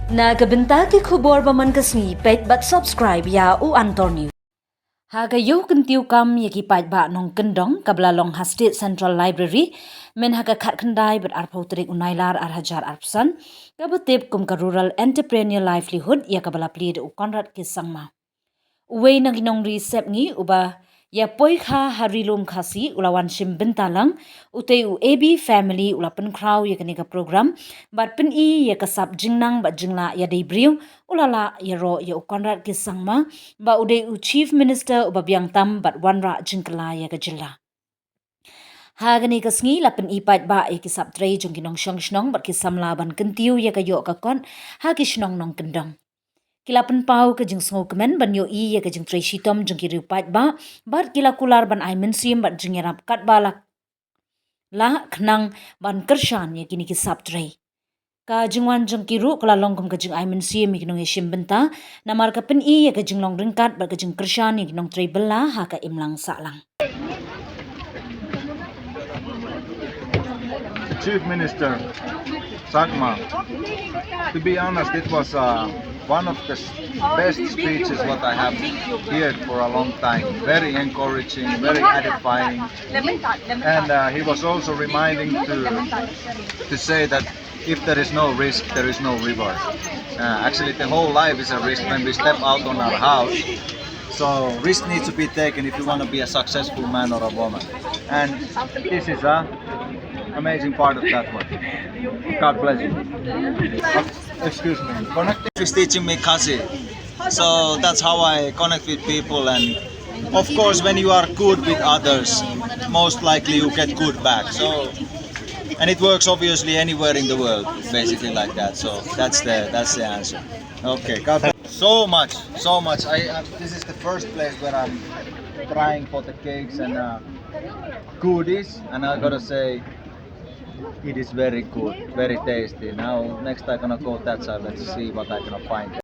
Nagabenta ki khubor baman kasngi pet but subscribe ya u antor news. Hagayo kyntiew kam yaki pait ba nongkyndong kabla long State Central Library men haga khat khandai but arpotrik unailar arhajar arpsan kabutip kum ka rural entrepreneur livelihood ya kabala plead u Conrad K Sangma. Uwe nang hinong resep ngi uba ya poi kha harilum khasi ulawan sim bentalang utei u AB family ulapan kraw ya kanika program bat pen I ya kasap jingnang bat jingla ya debriu ulala iaroh ya Conrad K Sangma ba udei u chief minister uba biang tam bat wanra jingkala ya gajilla. Hagani kasngi lapen ipat ba ya kisap trei jongkinong shnong bat kisamla ban kyntiew ya kayo kakon hagishnong nongkyndong. Kilapan pau ke jeng sengo kemen ban yo I ya ke jeng trei shitom jeng kiri upat ba bat kila kular ban mynsiem bat jeng yarap kat balak la khnang ban kershan ya kini kisap trei ka jengwan jeng kiru kala longkom ke jeng mynsiem ya kinong yeshim benta namar ka pen I ya ke jeng long ringkat bat ke jeng kershan ya kinong trei bela ha ka imlang salang. Chief Minister Sangma, to be honest, it was one of the best speeches what I have heard for a long time. Very encouraging, very edifying, and he was also reminding to say that if there is no risk, there is no reward. Actually, the whole life is a risk when we step out on our house. So risk needs to be taken if you want to be a successful man or a woman, and this is a amazing part of that one. God bless you. Excuse me. Connecting is teaching me kasi. So that's how I connect with people, and of course when you are good with others, most likely you get good back. So and it works obviously anywhere in the world, basically like that. So that's the answer. Okay. God bless. So much. This is the first place where I'm trying for the cakes and goodies, and I gotta say it is very good, very tasty. Now next I'm gonna go that side. Let's see what I'm gonna find.